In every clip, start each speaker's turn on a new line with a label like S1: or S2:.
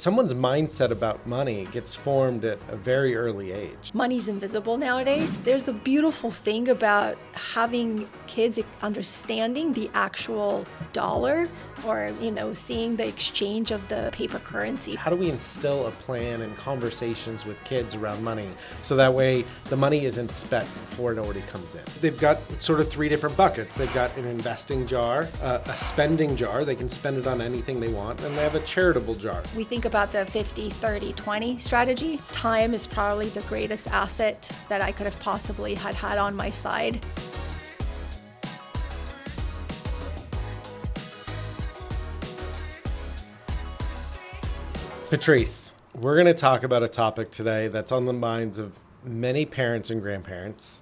S1: someone's mindset about money gets formed at a very early age.
S2: Money's invisible nowadays. There's a beautiful thing about having kids understanding the actual dollar or, seeing the exchange of the paper currency.
S1: How do we instill a plan and conversations with kids around money so that way the money isn't spent before it already comes in? They've got sort of three different buckets. They've got an investing jar, a spending jar, they can spend it on anything they want, and they have a charitable jar.
S2: We think about the 50-30-20 strategy. Time is probably the greatest asset that I could have possibly had on my side.
S1: Patrice, we're going to talk about a topic today that's on the minds of many parents and grandparents,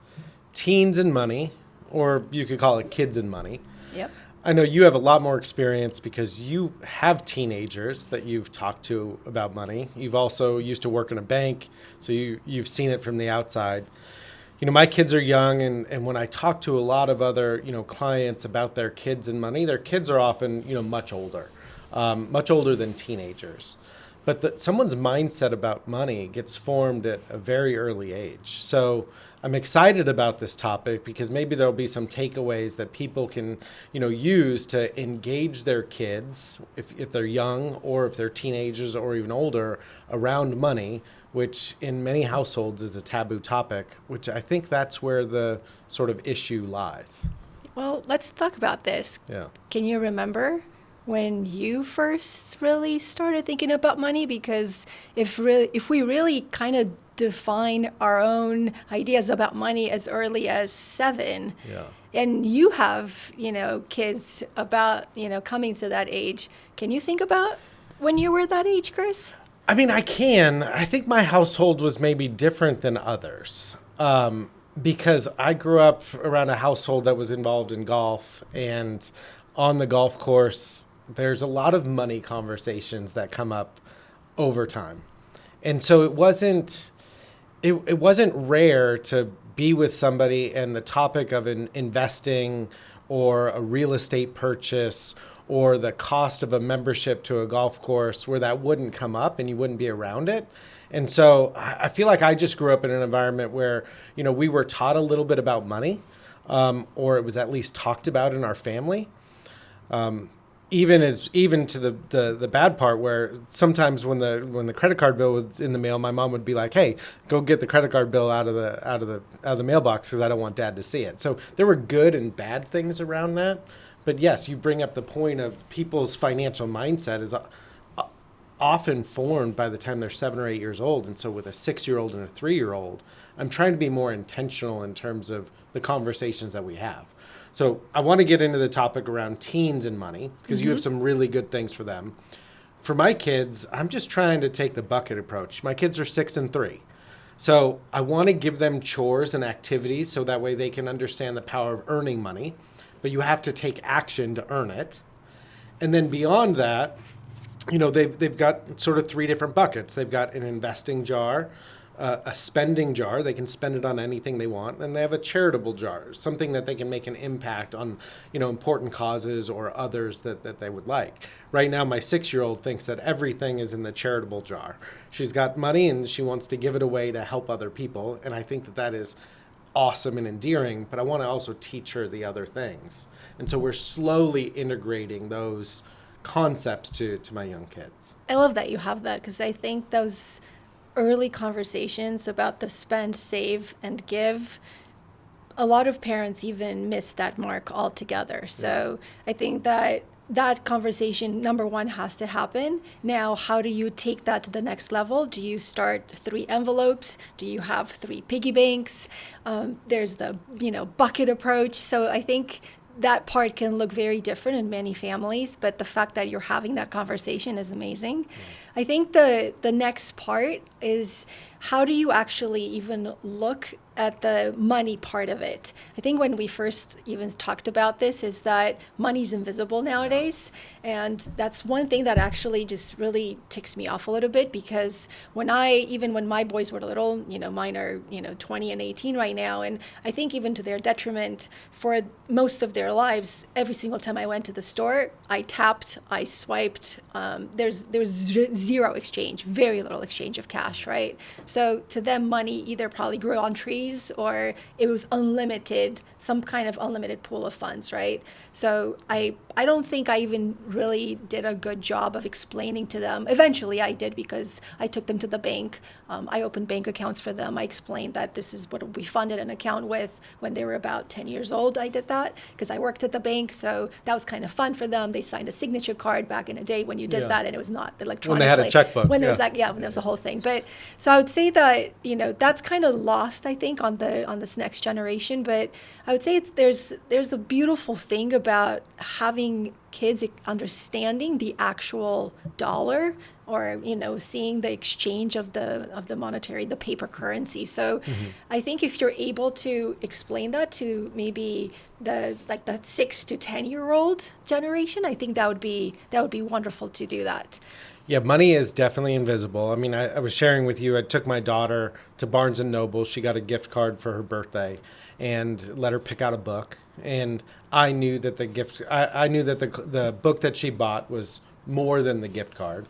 S1: teens and money, or you could call it kids and money.
S2: Yep.
S1: I know you have a lot more experience because you have teenagers that you've talked to about money. You've also used to work in a bank, so you've seen it from the outside. My kids are young, and when I talk to a lot of other, clients about their kids and money, their kids are often, much older than teenagers. But someone's mindset about money gets formed at a very early age. So I'm excited about this topic because maybe there'll be some takeaways that people can, use to engage their kids, if they're young or if they're teenagers or even older, around money, which in many households is a taboo topic, which I think that's where the sort of issue lies.
S2: Well, let's talk about this.
S1: Yeah.
S2: Can you remember when you first really started thinking about money? Because if we really kind of define our own ideas about money as early as 7,
S1: Yeah.
S2: and you have, kids about, coming to that age, can you think about when you were that age, Chris?
S1: I mean, I can. I think my household was maybe different than others because I grew up around a household that was involved in golf, and on the golf course, there's a lot of money conversations that come up over time. And so it wasn't rare to be with somebody and the topic of investing or a real estate purchase or the cost of a membership to a golf course where that wouldn't come up and you wouldn't be around it. And so I feel like I just grew up in an environment where, we were taught a little bit about money, or it was at least talked about in our family. Even to the bad part where sometimes when the credit card bill was in the mail, my mom would be like, "Hey, go get the credit card bill out of the mailbox because I don't want Dad to see it." So there were good and bad things around that. But yes, you bring up the point of people's financial mindset is often formed by the time they're 7 or 8 years old. And so with a 6-year-old and a 3-year-old, I'm trying to be more intentional in terms of the conversations that we have. So I want to get into the topic around teens and money because you have some really good things for them. For my kids, I'm just trying to take the bucket approach. My kids are 6 and 3. So I want to give them chores and activities so that way they can understand the power of earning money, but you have to take action to earn it. And then beyond that, they've got sort of 3 different buckets. They've got an investing jar, a spending jar, they can spend it on anything they want, and they have a charitable jar, something that they can make an impact on, important causes or others that they would like. Right now, my 6-year-old thinks that everything is in the charitable jar. She's got money and she wants to give it away to help other people, and I think that is awesome and endearing, but I want to also teach her the other things. And so we're slowly integrating those concepts to my young kids.
S2: I love that you have that because I think those early conversations about the spend, save, and give, a lot of parents even miss that mark altogether. So I think that conversation, number one, has to happen. Now, how do you take that to the next level? Do you start 3 envelopes? Do you have 3 piggy banks? There's the, bucket approach. So I think that part can look very different in many families, but the fact that you're having that conversation is amazing. I think the next part is how do you actually even look at the money part of it. I think when we first even talked about this is that money's invisible nowadays. And that's one thing that actually just really ticks me off a little bit, because even when my boys were little, mine are, 20 and 18 right now. And I think even to their detriment, for most of their lives, every single time I went to the store, I tapped, I swiped. There's zero exchange, very little exchange of cash, right? So to them, money either probably grew on trees or it was unlimited, some kind of unlimited pool of funds, right? So I don't think I even really did a good job of explaining to them. Eventually I did, because I took them to the bank. I opened bank accounts for them. I explained that this is what we funded an account with when they were about 10 years old. I did that because I worked at the bank. So that was kind of fun for them. They signed a signature card back in the day when you did that, and it was not electronically.
S1: When they had a checkbook.
S2: When there was when there was a whole thing. But so I would say that, that's kind of lost, I think, on this next generation. But I would say there's a beautiful thing about having kids understanding the actual dollar, or seeing the exchange of the monetary, the paper currency. So I think if you're able to explain that to maybe the 6 to 10-year-old generation, I think that would be wonderful to do that.
S1: Yeah, money is definitely invisible. I mean, I was sharing with you, I took my daughter to Barnes and Noble. She got a gift card for her birthday and let her pick out a book. And I knew that the book that she bought was more than the gift card.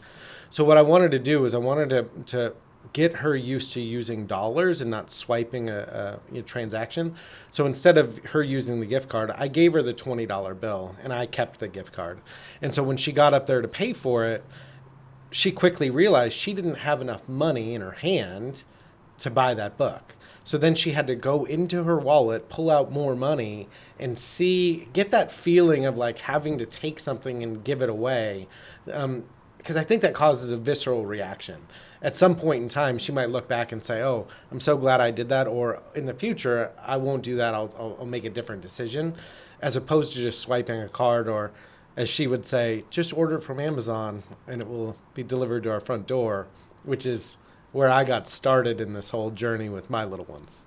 S1: So what I wanted to do is I wanted to get her used to using dollars and not swiping a transaction. So instead of her using the gift card, I gave her the $20 bill and I kept the gift card. And so when she got up there to pay for it, she quickly realized she didn't have enough money in her hand to buy that book. So then she had to go into her wallet, pull out more money, and get that feeling of like having to take something and give it away. Because I think that causes a visceral reaction. At some point in time, she might look back and say, oh, I'm so glad I did that. Or in the future, I won't do that. I'll make a different decision, as opposed to just swiping a card, or, as she would say, just order it from Amazon and it will be delivered to our front door, which is where I got started in this whole journey with my little ones.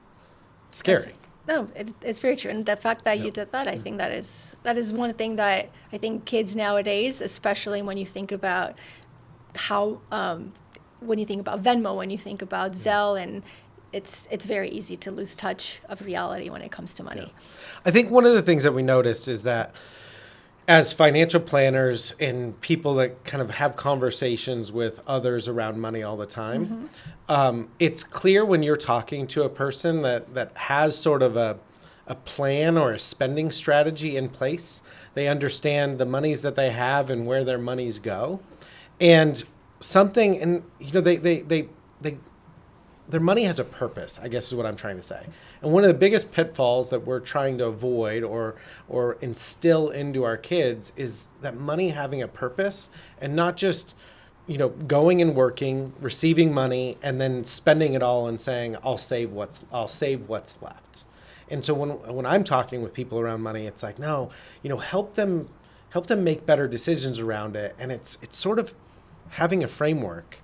S1: It's scary.
S2: It's very true. And the fact that you did that, I think that is one thing that I think kids nowadays, especially when you think about how, when you think about Venmo, when you think about Zelle, and it's very easy to lose touch of reality when it comes to money.
S1: Yeah. I think one of the things that we noticed is that as financial planners and people that kind of have conversations with others around money all the time, it's clear when you're talking to a person that has sort of a plan or a spending strategy in place. They understand the monies that they have and where their monies go. And their money has a purpose, I guess is what I'm trying to say. And one of the biggest pitfalls that we're trying to avoid or instill into our kids is that money having a purpose, and not just, going and working, receiving money, and then spending it all and saying, I'll save what's left. And so when I'm talking with people around money, it's like, no, help them make better decisions around it. And it's sort of having a framework.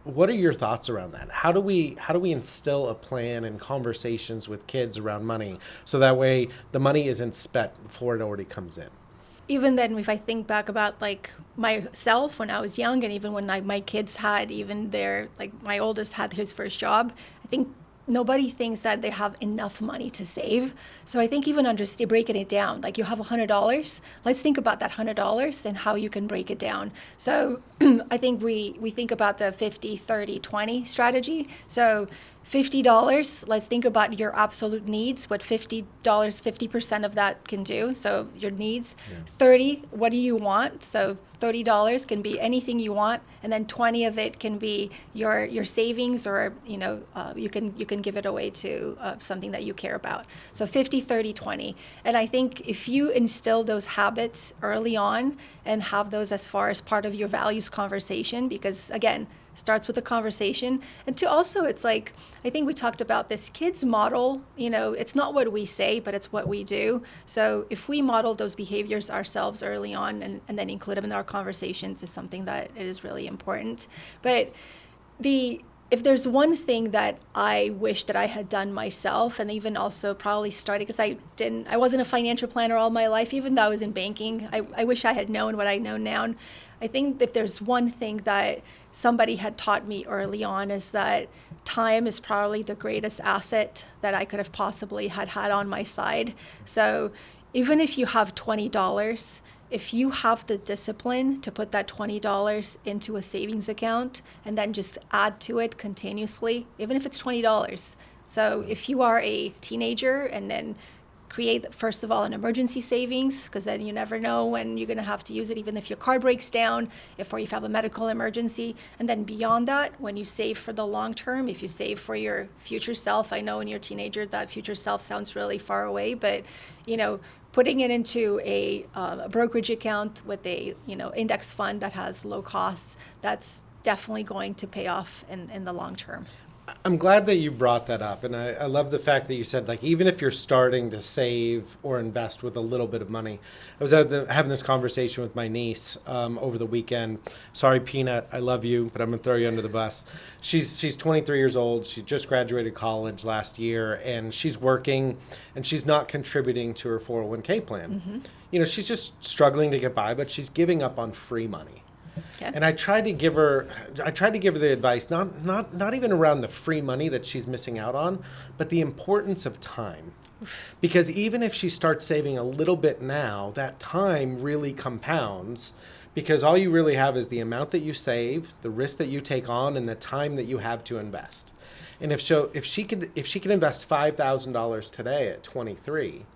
S1: What are your thoughts around that? How do we instill a plan and conversations with kids around money so that way the money isn't spent before it already comes in?
S2: Even then, if I think back about like myself when I was young, and even when my kids had my oldest had his first job, I think nobody thinks that they have enough money to save. So I think even breaking it down, like you have $100, let's think about that $100 and how you can break it down. So I think we think about the 50, 30, 20 strategy. So $50, let's think about your absolute needs, what $50, 50% of that can do. So your needs. Yeah. 30, what do you want? So $30 can be anything you want, and then 20 of it can be your savings, or you can give it away to something that you care about. So 50, 30, 20. And I think if you instill those habits early on and have those as far as part of your values conversation, because again, starts with a conversation. And it's like, I think we talked about this, kids model, it's not what we say, but it's what we do. So if we model those behaviors ourselves early on and then include them in our conversations, is something that is really important. But if there's one thing that I wish that I had done myself, and even also probably started, because I wasn't a financial planner all my life, even though I was in banking. I wish I had known what I know now. I think if there's one thing that somebody had taught me early on is that time is probably the greatest asset that I could have possibly had on my side. So even if you have $20, if you have the discipline to put that $20 into a savings account and then just add to it continuously, even if it's $20. So if you are a teenager, and then create, first of all, an emergency savings, because then you never know when you're going to have to use it, even if your car breaks down, or if you have a medical emergency. And then beyond that, when you save for the long term, if you save for your future self, I know when you're a teenager that future self sounds really far away, but putting it into a brokerage account with a index fund that has low costs, that's definitely going to pay off in the long term.
S1: I'm glad that you brought that up. And I love the fact that you said, like, even if you're starting to save or invest with a little bit of money. I was having this conversation with my niece over the weekend. Sorry, Peanut, I love you, but I'm going to throw you under the bus. She's 23 years old. She just graduated college last year, and she's working, and she's not contributing to her 401k plan. Mm-hmm. She's just struggling to get by, but she's giving up on free money. Okay. And I tried to give her the advice, not even around the free money that she's missing out on, but the importance of time. Because even if she starts saving a little bit now, that time really compounds, because all you really have is the amount that you save, the risk that you take on, and the time that you have to invest. And if she could invest $5,000 today at 23,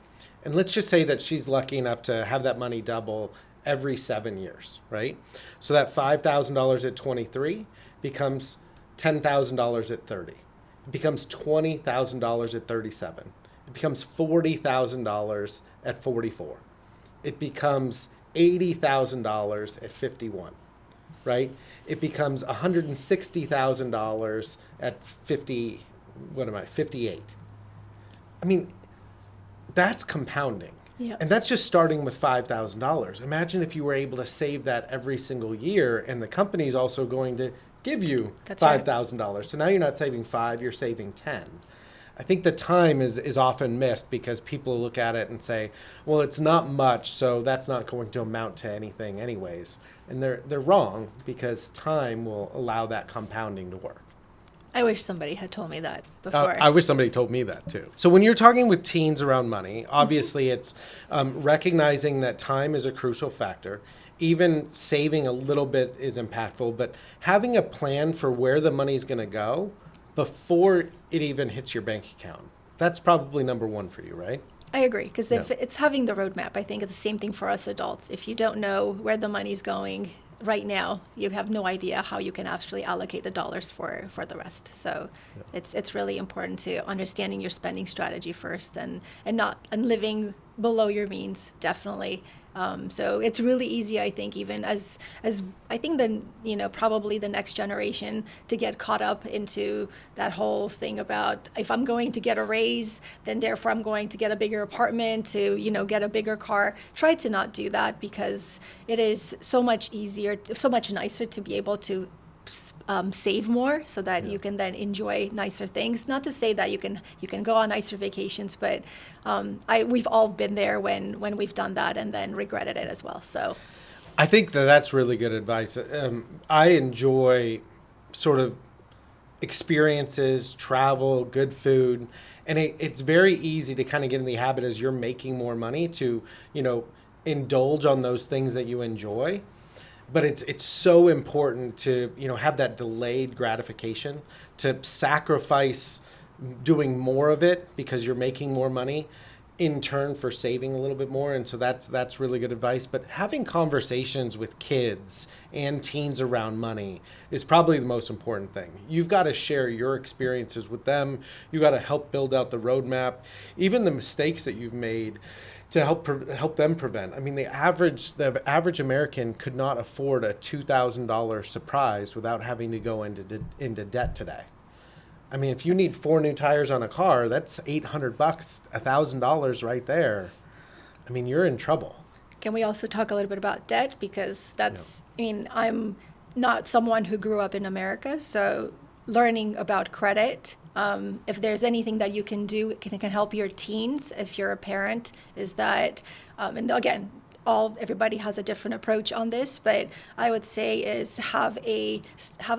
S1: and let's just say that she's lucky enough to have that money double every 7 years, right? So that $5,000 at 23 becomes $10,000 at 30. It becomes $20,000 at 37. It becomes $40,000 at 44. It becomes $80,000 at 51, right? It becomes $160,000 at 58. I mean, that's compounding.
S2: Yep.
S1: And that's just starting with $5,000. Imagine if you were able to save that every single year, and the company's also going to give you $5,000. Right. So now you're not saving 5, you're saving 10. I think the time is often missed because people look at it and say, well, it's not much, so that's not going to amount to anything anyways. And they're wrong, because time will allow that compounding to work.
S2: I wish somebody had told me that before.
S1: I wish somebody told me that too. So when you're talking with teens around money, obviously it's recognizing that time is a crucial factor. Even saving a little bit is impactful, but having a plan for where the money's going to go before it even hits your bank account. That's probably number one for you, right?
S2: I agree, because if it's having the roadmap, I think it's the same thing for us adults. If you don't know where the money's going right now, you have no idea how you can actually allocate the dollars for the rest. So it's really important to understanding your spending strategy first, and living below your means, definitely. So it's really easy, I think, even as I think probably the next generation, to get caught up into that whole thing about, if I'm going to get a raise, then therefore I'm going to get a bigger apartment, to get a bigger car. Try to not do that, because it is so much easier, so much nicer to be able to save more, so that you can then enjoy nicer things. Not to say that you can go on nicer vacations, but we've all been there when we've done that and then regretted it as well. So
S1: I think that's really good advice. I enjoy sort of experiences, travel, good food, and it's very easy to kind of get in the habit, as you're making more money, to indulge on those things that you enjoy. But it's so important to have that delayed gratification, to sacrifice doing more of it because you're making more money in turn for saving a little bit more. And so that's really good advice. But having conversations with kids and teens around money is probably the most important thing. You've got to share your experiences with them. You've got to help build out the roadmap, even the mistakes that you've made, to help them prevent. I mean, the average American could not afford a $2,000 surprise without having to go into debt today. I mean, if you need 4 new tires on a car, that's $800, $1,000 right there. I mean, you're in trouble.
S2: Can we also talk a little bit about debt? Because I mean, I'm not someone who grew up in America, so learning about credit. If there's anything that you can do, can help your teens if you're a parent, is that, and again, everybody has a different approach on this, but I would say is have a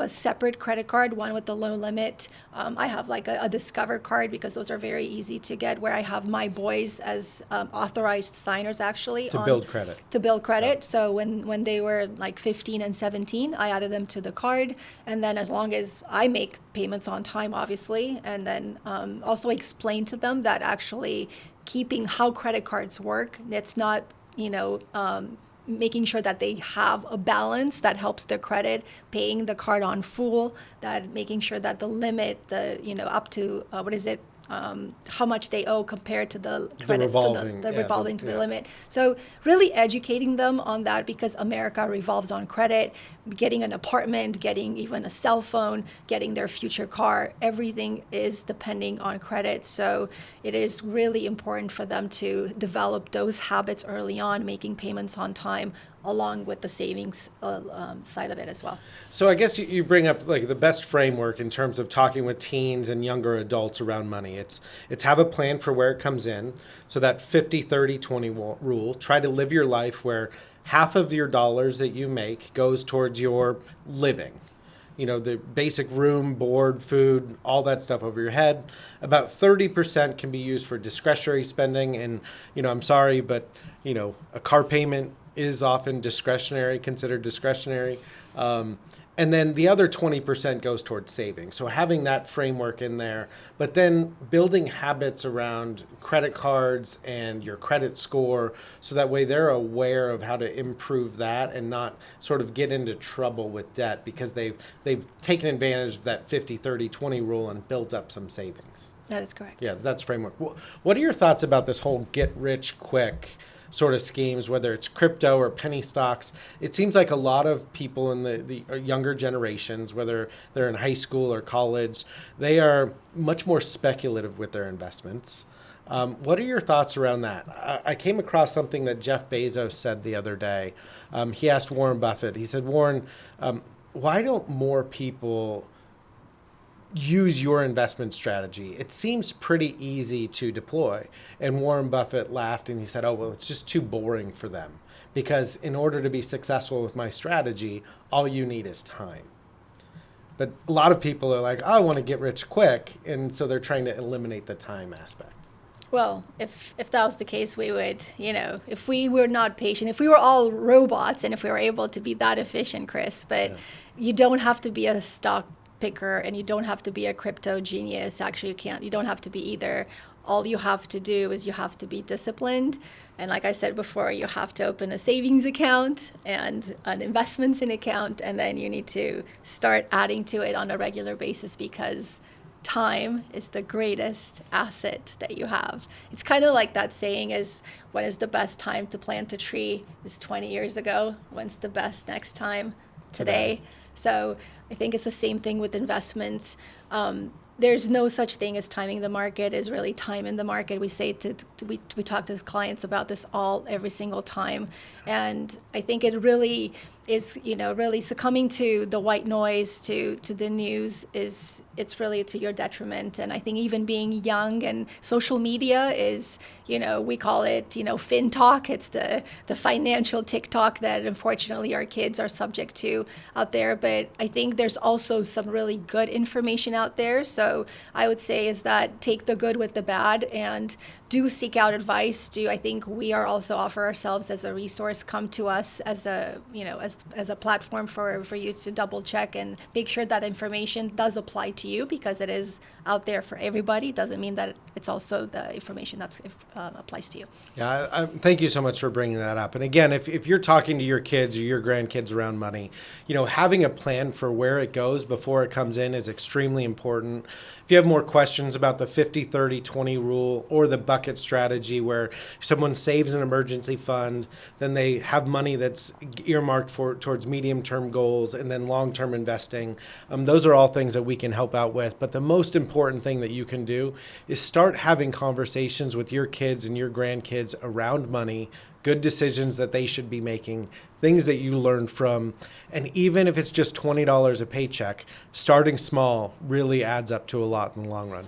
S2: separate credit card, one with the low limit. I have like a Discover card because those are very easy to get, where I have my boys as authorized signers actually
S1: to build credit.
S2: To build credit. So when they were like 15 and 17, I added them to the card, and then as long as I make payments on time, obviously, and then also explain to them that actually keeping how credit cards work, it's not making sure that they have a balance that helps their credit, paying the card on full, that making sure that the limit, up to how much they owe compared to the credit, revolving to the limit. So really educating them on that, because America revolves on credit. Getting an apartment, getting even a cell phone, getting their future car, everything is depending on credit. So it is really important for them to develop those habits early on, making payments on time, along with the savings side of it as well.
S1: So I guess you bring up like the best framework in terms of talking with teens and younger adults around money. It's have a plan for where it comes in. So that 50-30-20 rule, try to live your life where half of your dollars that you make goes towards your living. The basic room, board, food, all that stuff over your head. About 30% can be used for discretionary spending. And, I'm sorry, but, a car payment is often considered discretionary. And then the other 20% goes towards saving. So having that framework in there, but then building habits around credit cards and your credit score, so that way they're aware of how to improve that and not sort of get into trouble with debt because they've taken advantage of that 50-30-20 rule and built up some savings.
S2: That is correct.
S1: Yeah, that's framework. What are your thoughts about this whole get rich quick sort of schemes, whether it's crypto or penny stocks? It seems like a lot of people in the younger generations, whether they're in high school or college, they are much more speculative with their investments. What are your thoughts around that? I came across something that Jeff Bezos said the other day. He asked Warren Buffett, he said, Warren, why don't more people use your investment strategy? It seems pretty easy to deploy. And Warren Buffett laughed and he said, oh, well, it's just too boring for them, because in order to be successful with my strategy, all you need is time. But a lot of people are like, oh, I want to get rich quick. And so they're trying to eliminate the time aspect.
S2: Well, if that was the case, we would, if we were not patient, if we were all robots, and if we were able to be that efficient, Chris, but you don't have to be a stock picker, and you don't have to be a crypto genius. Actually, you don't have to be either. All you have to do is you have to be disciplined. And like I said before, you have to open a savings account and an investments in account, and then you need to start adding to it on a regular basis, because time is the greatest asset that you have. It's kind of like that saying is, when is the best time to plant a tree? Is 20 years ago. When's the best next time? Today. So I think it's the same thing with investments. There's no such thing as timing the market. Is really time in the market. We say we talk to clients about this every single time, and I think it really is, really succumbing to the white noise, to the news, it's really to your detriment. And I think even being young, and social media is, we call it, fin talk. It's the financial TikTok that unfortunately our kids are subject to out there. But I think there's also some really good information out there. So I would say is that take the good with the bad, and do seek out advice. I think we are also offer ourselves as a resource. Come to us as a, as a platform for you to double check and make sure that information does apply to you, because it is out there for everybody. It doesn't mean that it's also the information that applies to you.
S1: Yeah, thank you so much for bringing that up. And again, if you're talking to your kids or your grandkids around money, having a plan for where it goes before it comes in is extremely important. If you have more questions about the 50-30-20 rule or the bucket bucket strategy where someone saves an emergency fund, then they have money that's earmarked towards medium-term goals, and then long-term investing. Those are all things that we can help out with. But the most important thing that you can do is start having conversations with your kids and your grandkids around money, good decisions that they should be making, things that you learned from. And even if it's just $20 a paycheck, starting small really adds up to a lot in the long run.